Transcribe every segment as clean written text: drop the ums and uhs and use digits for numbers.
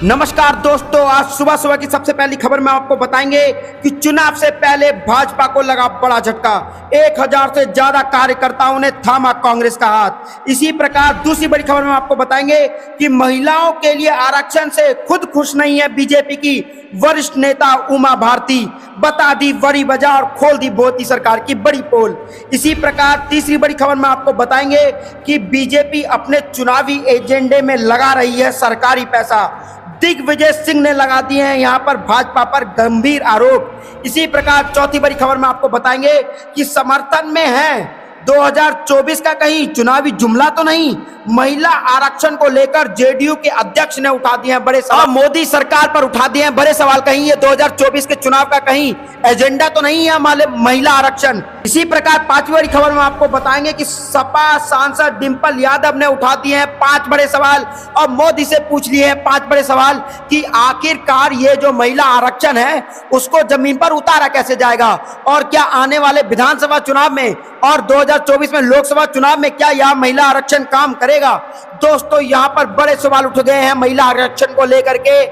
नमस्कार दोस्तों, आज सुबह सुबह की सबसे पहली खबर में आपको बताएंगे कि चुनाव से पहले भाजपा को लगा बड़ा झटका। 1000 से ज्यादा कार्यकर्ताओं ने थामा कांग्रेस का हाथ। इसी प्रकार दूसरी बड़ी खबर में आपको बताएंगे कि महिलाओं के लिए आरक्षण से खुद खुश नहीं है बीजेपी की वरिष्ठ नेता उमा भारती। बता दी बड़ी वजह और खोल दी मोदी सरकार की बड़ी पोल। इसी प्रकार तीसरी बड़ी खबर में आपको बताएंगे कि बीजेपी अपने चुनावी एजेंडे में लगा रही है सरकारी पैसा। दिग्विजय सिंह ने लगा दिए हैं यहां पर भाजपा पर गंभीर आरोप। इसी प्रकार चौथी बड़ी खबर में आपको बताएंगे कि समर्थन में है 2024 का कहीं चुनावी जुमला तो नहीं। महिला आरक्षण को लेकर जेडीयू के अध्यक्ष ने उठा दिए हैं बड़े सवाल। मोदी सरकार पर उठा दिए हैं बड़े सवाल, कहीं ये 2024 के चुनाव का कहीं एजेंडा तो नहीं है महिला आरक्षण। इसी प्रकार पांचवी बड़ी खबर में आपको बताएंगे कि सपा सांसद डिंपल यादव ने उठा दिए हैं 5 बड़े सवाल और मोदी से पूछ लिए हैं 5 बड़े सवाल कि आखिरकार ये जो महिला आरक्षण है उसको जमीन पर उतारा कैसे जाएगा और क्या आने वाले विधानसभा चुनाव में और 2024 में लोकसभा चुनाव में क्या यह महिला आरक्षण काम करेगा। दोस्तों, यहां पर बड़े सवाल उठ गए हैं महिला आरक्षण को लेकर के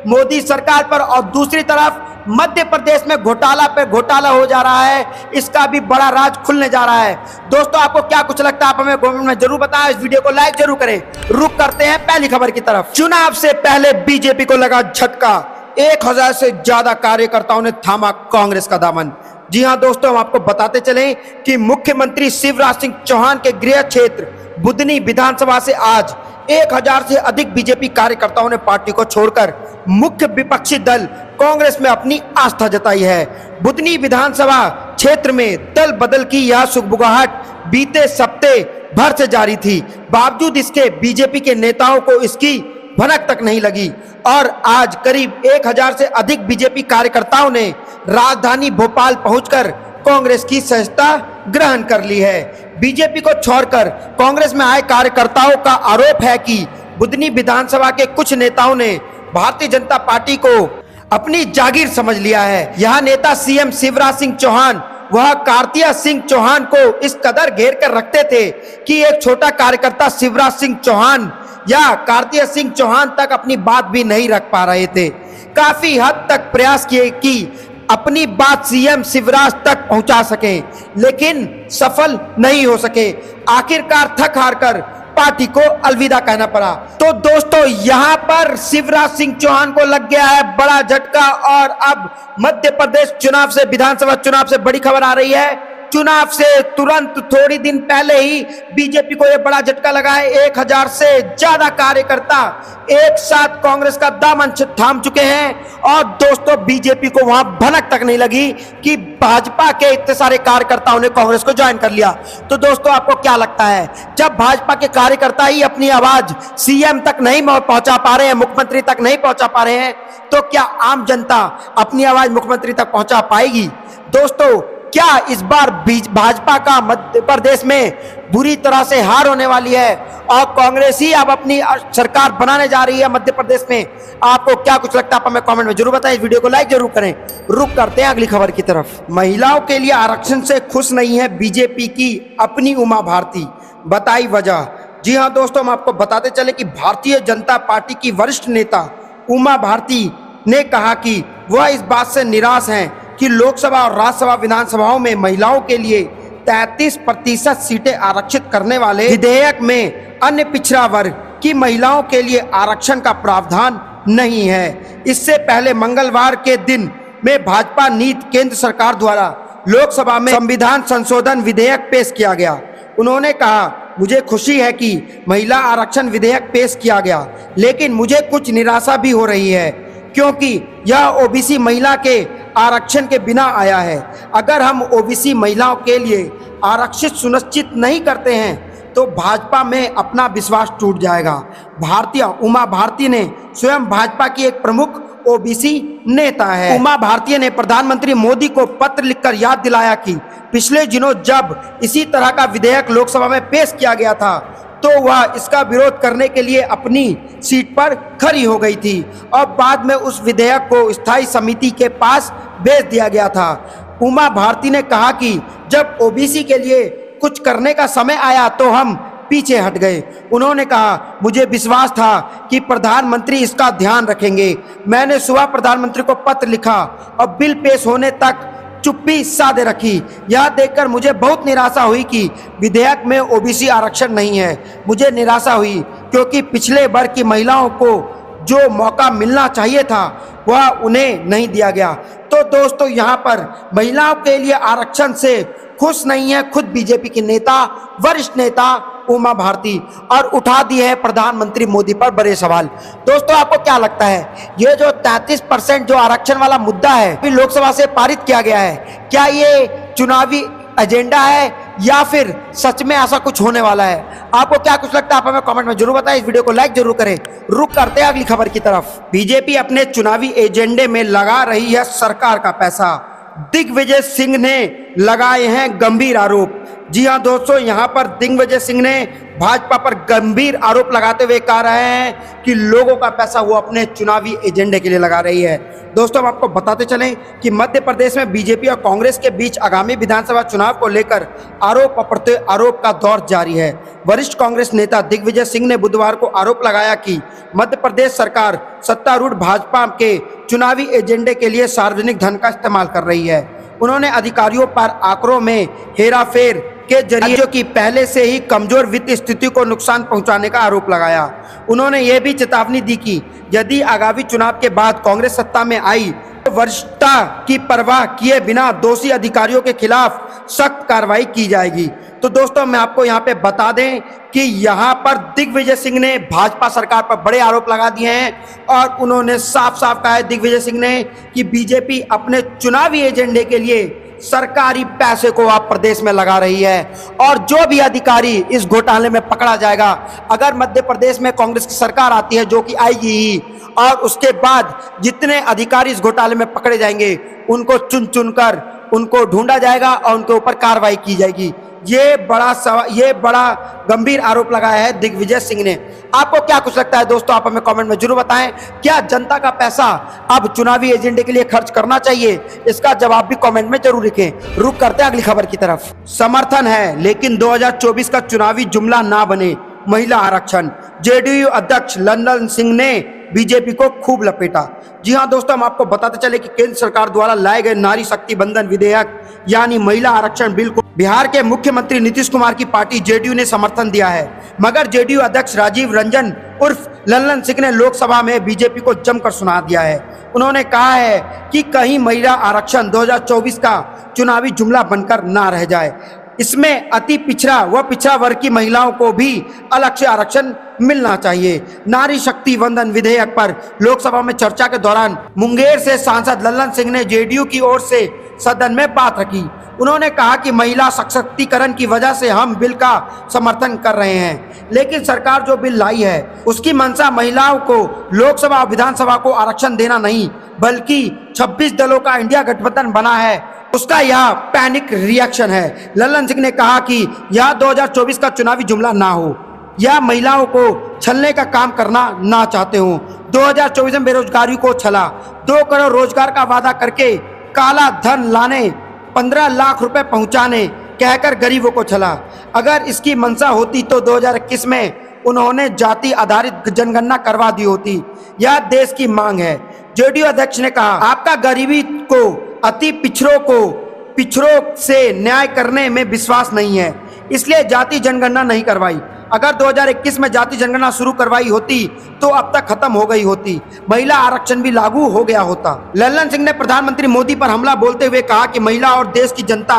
मोदी सरकार पर। और दूसरी तरफ मध्य प्रदेश में घोटाला पे घोटाला हो जा रहा है, इसका भी बड़ा राज खुलने जा रहा है। दोस्तों, आपको क्या कुछ लगता है आप हमें कमेंट में जरूर बताएं। इस वीडियो को लाइक जरूर करें। रुक करते हैं पहली खबर की तरफ। चुनाव से पहले बीजेपी को लगा झटका। 1000 से ज्यादा कार्यकर्ताओं ने थामा कांग्रेस का दामन। जी हां दोस्तों, हम आपको बताते चलें कि मुख्यमंत्री शिवराज सिंह चौहान के गृह क्षेत्र बुधनी विधानसभा से आज 1000 से अधिक बीजेपी कार्यकर्ताओं ने पार्टी को छोड़कर मुख्य विपक्षी दल कांग्रेस में अपनी आस्था जताई है। बुधनी विधानसभा क्षेत्र में दल बदल की यह सुगबुगाहट बीते सप्ते भर से जारी थी। बावजूद इसके बीजेपी के नेताओं को इसकी भनक तक नहीं लगी और आज करीब 1000 से अधिक बीजेपी कार्यकर्ताओं ने राजधानी भोपाल पहुंचकर कांग्रेस की सदस्यता ग्रहण कर ली है। बीजेपी को छोड़कर कांग्रेस में आए कार्यकर्ताओं का आरोप है कि बुधनी विधानसभा के कुछ नेताओं ने भारतीय जनता पार्टी को अपनी जागीर समझ लिया है। यह नेता सीएम शिवराज सिंह चौहान वह कार्तिया सिंह चौहान को इस कदर घेर कर रखते थे कि एक छोटा कार्यकर्ता शिवराज सिंह चौहान या कार्तिया सिंह चौहान तक अपनी बात भी नहीं रख पा रहे थे। काफी हद तक प्रयास किए कि अपनी बात सीएम शिवराज तक पहुंचा सके, लेकिन सफल नहीं हो सके। आखिरकार थक हार कर पार्टी को अलविदा कहना पड़ा। तो दोस्तों, यहां पर शिवराज सिंह चौहान को लग गया है बड़ा झटका और अब मध्य प्रदेश चुनाव से विधानसभा चुनाव से बड़ी खबर आ रही है। चुनाव से तुरंत थोड़ी दिन पहले ही बीजेपी को यह बड़ा झटका लगा है। 1000 से ज्यादा कार्यकर्ता एक साथ कांग्रेस का दामन थाम चुके हैं और दोस्तों, बीजेपी को वहां भनक तक नहीं लगी कि भाजपा के इतने सारे कार्यकर्ताओं ने कांग्रेस को ज्वाइन कर लिया। तो दोस्तों, आपको क्या लगता है, जब भाजपा के कार्यकर्ता ही अपनी आवाज सीएम तक नहीं पहुंचा पा रहे हैं, मुख्यमंत्री तक नहीं पहुंचा पा रहे हैं, तो क्या आम जनता अपनी आवाज मुख्यमंत्री तक पहुंचा पाएगी? दोस्तों, क्या इस बार भाजपा का मध्य प्रदेश में बुरी तरह से हार होने वाली है और कांग्रेस ही अब अपनी सरकार बनाने जा रही है मध्य प्रदेश में? आपको क्या कुछ लगता है आप हमें कमेंट में जरूर बताएं। इस वीडियो को लाइक जरूर करें। रुक करते हैं अगली खबर की तरफ। महिलाओं के लिए आरक्षण से खुश नहीं है बीजेपी की अपनी उमा भारती, बताई वजह। जी हां दोस्तों, हम आपको बताते चले कि भारतीय जनता पार्टी की वरिष्ठ नेता उमा भारती ने कहा कि वह इस बात से निराश हैं कि लोकसभा और राज्यसभा विधानसभाओं में महिलाओं के लिए 33% सीटें आरक्षित करने वाले विधेयक में अन्य पिछड़ा वर्ग की महिलाओं के लिए आरक्षण का प्रावधान नहीं है। इससे पहले मंगलवार के दिन में भाजपा नीति केंद्र सरकार द्वारा लोकसभा में संविधान संशोधन विधेयक पेश किया गया। उन्होंने कहा, मुझे खुशी है कि महिला आरक्षण विधेयक पेश किया गया, लेकिन मुझे कुछ निराशा भी हो रही है क्योंकि यह ओबीसी महिला के आरक्षण के बिना आया है। अगर हम ओबीसी महिलाओं के लिए आरक्षित सुनिश्चित नहीं करते हैं तो भाजपा में अपना विश्वास टूट जाएगा। भारतीय उमा भारती ने स्वयं भाजपा की एक प्रमुख ओबीसी नेता है। उमा भारती ने प्रधानमंत्री मोदी को पत्र लिखकर याद दिलाया कि पिछले दिनों जब इसी तरह का विधेयक लोकसभा में पेश किया गया था तो वह इसका विरोध करने के लिए अपनी सीट पर खड़ी हो गई थी और बाद में उस विधेयक को स्थायी समिति के पास भेज दिया गया था। उमा भारती ने कहा कि जब ओबीसी के लिए कुछ करने का समय आया तो हम पीछे हट गए। उन्होंने कहा, मुझे विश्वास था कि प्रधानमंत्री इसका ध्यान रखेंगे। मैंने सुबह प्रधानमंत्री को पत्र लिखा और बिल पेश होने तक चुप्पी साधे रखी। यह देखकर मुझे बहुत निराशा हुई कि विधेयक में ओबीसी आरक्षण नहीं है। मुझे निराशा हुई क्योंकि पिछले वर्ग की महिलाओं को जो मौका मिलना चाहिए था वह उन्हें नहीं दिया गया। तो दोस्तों, यहाँ पर महिलाओं के लिए आरक्षण से खुश नहीं है खुद बीजेपी के नेता, वरिष्ठ नेता उमा भारती, और उठा दी है प्रधानमंत्री मोदी पर बड़े सवाल। दोस्तों, आपको क्या लगता है, ये जो 33% जो आरक्षण वाला मुद्दा है लोकसभा से पारित किया गया है, क्या ये चुनावी एजेंडा है या फिर सच में ऐसा कुछ होने वाला है? आपको क्या कुछ लगता है आप हमें कमेंट में जरूर बताएं। इस वीडियो को लाइक जरूर करें। रुक करते हैं अगली खबर की तरफ। बीजेपी अपने चुनावी एजेंडे में लगा रही है सरकार का पैसा। दिग्विजय सिंह ने लगाए हैं गंभीर आरोप। जी हां दोस्तों, यहां पर दिग्विजय सिंह ने भाजपा पर गंभीर आरोप लगाते हुए कह रहे हैं कि लोगों का पैसा वो अपने चुनावी एजेंडे के लिए लगा रही है। दोस्तों, हम आपको बताते चलें कि मध्य प्रदेश में बीजेपी और कांग्रेस के बीच आगामी विधानसभा चुनाव को लेकर आरोप और प्रत्यारोप का दौर जारी है। वरिष्ठ कांग्रेस नेता दिग्विजय सिंह ने बुधवार को आरोप लगाया कि मध्य प्रदेश सरकार सत्तारूढ़ भाजपा के चुनावी एजेंडे के लिए सार्वजनिक धन का इस्तेमाल कर रही है। उन्होंने अधिकारियों पर आंकड़ों में हेराफेर के जरिए जो कि पहले से ही कमजोर वित्तीय स्थिति को नुकसान पहुंचाने का आरोप लगाया। उन्होंने ये भी चेतावनी दी कि यदि आगामी चुनाव के बाद कांग्रेस सत्ता में आई तो वरिष्ठता की परवाह किए बिना दोषी अधिकारियों के खिलाफ सख्त कार्रवाई की जाएगी। तो दोस्तों, मैं आपको यहाँ पे बता दें कि यहाँ पर दिग्विजय सिंह ने भाजपा सरकार पर बड़े आरोप लगा दिए हैं और उन्होंने साफ साफ कहा है दिग्विजय सिंह ने कि बीजेपी अपने चुनावी एजेंडे के लिए सरकारी पैसे को आप प्रदेश में लगा रही है और जो भी अधिकारी इस घोटाले में पकड़ा जाएगा, अगर मध्य प्रदेश में कांग्रेस की सरकार आती है जो कि आएगी ही, और उसके बाद जितने अधिकारी इस घोटाले में पकड़े जाएंगे उनको चुन चुन कर उनको ढूंढा जाएगा और उनके ऊपर कार्रवाई की जाएगी। ये बड़ा गंभीर आरोप लगाया है दिग्विजय सिंह ने। आपको क्या कुछ लगता है दोस्तों, आप हमें कमेंट में जरूर बताएं। क्या जनता का पैसा अब चुनावी एजेंडे के लिए खर्च करना चाहिए? इसका जवाब भी कमेंट में जरूर लिखें। रुक करते हैं अगली खबर की तरफ। समर्थन है लेकिन 2024 का चुनावी जुमला ना बने महिला आरक्षण। जेडीयू अध्यक्ष लल्लन सिंह ने बीजेपी को खूब लपेटा। जी हां दोस्तों, हम आपको बताते चले कि केंद्र सरकार द्वारा लाए गए नारी शक्ति बंधन विधेयक यानी महिला आरक्षण बिल को बिहार के मुख्यमंत्री नीतीश कुमार की पार्टी जेडीयू ने समर्थन दिया है, मगर जेडीयू अध्यक्ष राजीव रंजन उर्फ लल्लन सिंह ने लोकसभा में बीजेपी को जमकर सुना दिया है। उन्होंने कहा है कि कहीं महिला आरक्षण 2024 का चुनावी जुमला बनकर ना रह जाए। इसमें अति पिछड़ा व पिछड़ा वर्ग की महिलाओं को भी अलग से आरक्षण मिलना चाहिए। नारी शक्ति वंदन विधेयक पर लोकसभा में चर्चा के दौरान मुंगेर से सांसद लल्लन सिंह ने जेडीयू की ओर से सदन में बात रखी। उन्होंने कहा कि महिला सशक्तिकरण की वजह से हम बिल का समर्थन कर रहे हैं, लेकिन सरकार जो बिल लाई है उसकी मंशा महिलाओं को लोकसभा और विधानसभा को आरक्षण देना नहीं, बल्कि 26 दलों का इंडिया गठबंधन बना है उसका यह पैनिक रिएक्शन है। लल्लन सिंह ने कहा कि यह 2024 का चुनावी जुमला ना हो या महिलाओं को छलने का काम करना ना चाहते हो। 2024 में बेरोजगारी को छला, 2 करोड़ रोजगार का वादा करके काला धन लाने, 15 लाख रुपए पहुंचाने कहकर गरीबों को छला। अगर इसकी मंशा होती तो 2021 में उन्होंने जाति आधारित जनगणना करवा दी होती। यह देश की मांग है। जेडीयू अध्यक्ष ने कहा, आपका गरीबी को अति पिछड़ों से न्याय करने में विश्वास नहीं है, इसलिए जाति जनगणना नहीं करवाई। अगर 2021 में जाति जनगणना शुरू करवाई होती तो अब तक खत्म हो गई होती, महिला आरक्षण भी लागू हो गया होता। लल्लन सिंह ने प्रधानमंत्री मोदी पर हमला बोलते हुए कहा कि महिला और देश की जनता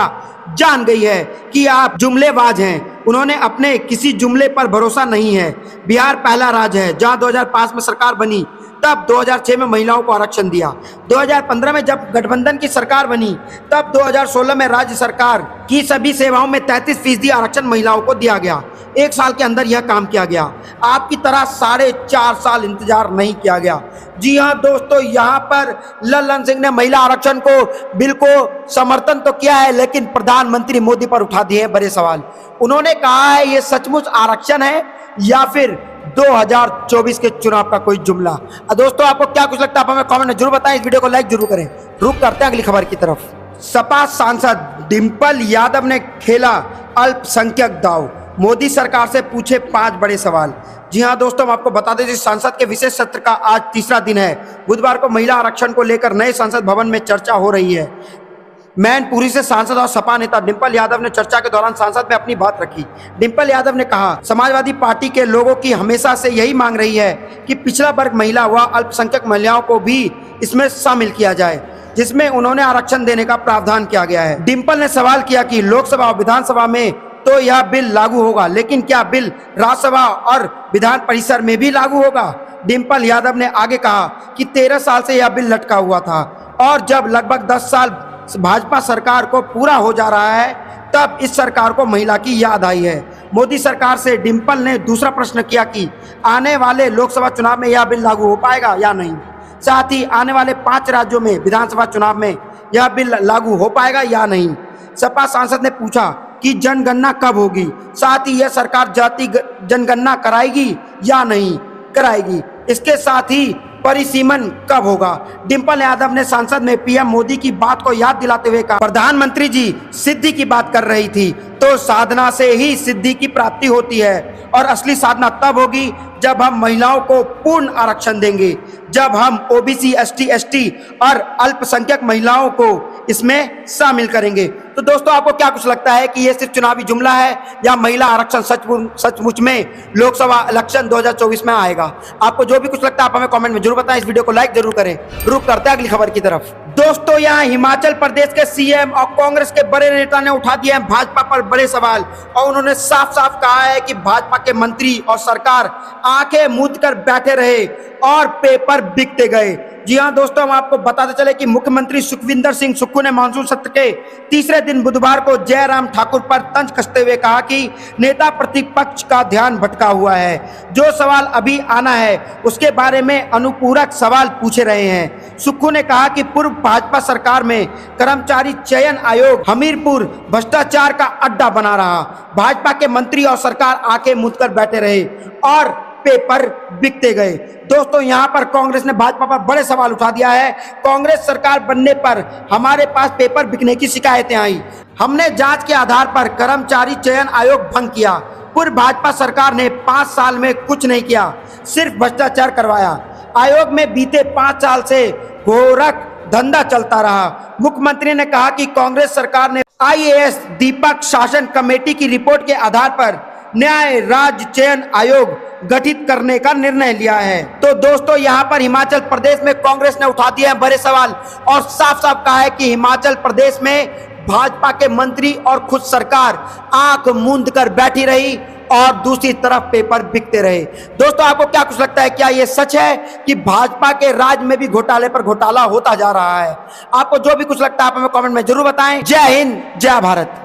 जान गई है कि आप जुमलेबाज हैं। उन्होंने अपने किसी जुमले पर भरोसा नहीं है। बिहार पहला राज्य है जहां 2005 में सरकार बनी, तब 2006 में महिलाओं को आरक्षण दिया। 2015 में जब गठबंधन की सरकार बनी, तब 2016 में राज्य सरकार की सभी सेवाओं में 33% आरक्षण महिलाओं को दिया गया। 1 साल के अंदर यह काम किया गया। आपकी तरह 4.5 साल इंतजार नहीं किया गया। जी हाँ दोस्तों, यहाँ पर लल्लन सिंह ने महिला आरक्षण को बिल को समर्थन तो किया है, लेकिन प्रधानमंत्री मोदी पर उठा दिए हैं बड़े सवाल। उन्होंने कहा है ये सचमुच आरक्षण है या फिर 2024 के चुनाव का कोई जुमला। दोस्तों, आपको क्या कुछ लगता है आप हमें कमेंट में जरूर बताएं। इस वीडियो को लाइक जरूर करें। रुक करते हैं अगली खबर की तरफ। सपा सांसद डिंपल यादव ने खेला अल्पसंख्यक दाव। मोदी सरकार से पूछे 5 बड़े सवाल। जी हां दोस्तों, हम आपको बता दें संसद के विशेष सत्र का आज तीसरा दिन है। बुधवार को महिला आरक्षण को लेकर नए संसद भवन में चर्चा हो रही है। मैनपुरी से सांसद और सपा नेता डिंपल यादव ने चर्चा के दौरान सांसद में अपनी बात रखी। डिंपल यादव ने कहा, समाजवादी पार्टी के लोगों की हमेशा से यही मांग रही है कि पिछड़ा वर्ग महिला व अल्पसंख्यक महिलाओं को भी इसमें शामिल किया जाए, जिसमें उन्होंने आरक्षण देने का प्रावधान किया गया है। डिंपल ने सवाल किया कि लोकसभा और विधानसभा में तो यह बिल लागू होगा, लेकिन क्या बिल राज्यसभा और विधान परिसर में भी लागू होगा? डिंपल यादव ने आगे कहा कि 13 साल से यह बिल लटका हुआ था और जब लगभग 10 साल भाजपा सरकार को पूरा हो जा रहा है, तब इस सरकार को महिला की याद आई है। मोदी सरकार से डिंपल ने दूसरा प्रश्न किया कि आने वाले लोकसभा चुनाव में यह बिल लागू हो पाएगा या नहीं। साथ ही आने वाले 5 राज्यों में विधानसभा चुनाव में यह बिल लागू हो पाएगा या नहीं। सपा सांसद ने पूछा कि जनगणना कब होगी, साथ ही यह सरकार जाति जनगणना कराएगी या नहीं कराएगी, इसके साथ ही परिसीमन कब होगा। डिंपल यादव ने संसद में पीएम मोदी की बात को याद दिलाते हुए कहा, प्रधानमंत्री जी सिद्धि की बात कर रही थी, तो साधना से ही सिद्धि की प्राप्ति होती है और असली साधना तब होगी जब हम महिलाओं को पूर्ण आरक्षण देंगे, जब हम ओबीसी, एसटी, एसटी और अल्पसंख्यक महिलाओं को इसमें शामिल करेंगे। तो दोस्तों, आपको क्या कुछ लगता है कि यह सिर्फ चुनावी जुमला है या महिला आरक्षण सचमुच में लोकसभा इलेक्शन 2024 में आएगा? आपको जो भी कुछ लगता है आप हमें कमेंट में जरूर बताएं। इस वीडियो को लाइक जरूर करें। रुक करते हैं अगली खबर की तरफ। दोस्तों, यहाँ हिमाचल प्रदेश के सीएम और कांग्रेस के बड़े नेता ने उठा दिया है भाजपा पर बड़े सवाल और उन्होंने साफ साफ कहा है कि भाजपा के मंत्री और सरकार आंखें मूंद कर बैठे रहे और पेपर बिकते गए। जी हां दोस्तों, हम आपको बताते चले कि मुख्यमंत्री सुखविंदर सिंह सुक्खू ने मानसून सत्र के तीसरे दिन बुधवार को जयराम ठाकुर पर तंज कसते हुए कहा कि नेता प्रतिपक्ष का ध्यान भटका हुआ है, जो सवाल अभी आना है उसके बारे में अनुपूरक सवाल पूछे रहे हैं। सुक्खू ने कहा कि पूर्व भाजपा सरकार में कर्मचारी चयन आयोग हमीरपुर भ्रष्टाचार का अड्डा बना रहा, भाजपा के मंत्री और सरकार आंखें मूंद कर बैठे रहे और पेपर बिकते गए। दोस्तों, यहां पर कांग्रेस ने भाजपा पर बड़े सवाल उठा दिया है। कांग्रेस सरकार बनने पर हमारे पास पेपर बिकने की शिकायतें आई, हमने जांच के आधार पर कर्मचारी चयन आयोग भंग किया। पूर्व भाजपा सरकार ने 5 साल में कुछ नहीं किया, सिर्फ भ्रष्टाचार करवाया। आयोग में बीते 5 साल से घोरक धंधा चलता रहा। मुख्यमंत्री ने कहा कि कांग्रेस सरकार ने आईएएस दीपक शासन कमेटी की रिपोर्ट के आधार पर न्याय राज्य चयन आयोग गठित करने का निर्णय लिया है। तो दोस्तों, यहाँ पर हिमाचल प्रदेश में कांग्रेस ने उठा दिए हैं बड़े सवाल और साफ साफ कहा है कि हिमाचल प्रदेश में भाजपा के मंत्री और खुद सरकार आंख मूंद कर बैठी रही और दूसरी तरफ पेपर बिकते रहे। दोस्तों, आपको क्या कुछ लगता है, क्या यह सच है कि भाजपा के राज में भी घोटाले पर घोटाला होता जा रहा है? आपको जो भी कुछ लगता है आप हमें कमेंट में जरूर बताएं। जय हिंद, जय भारत।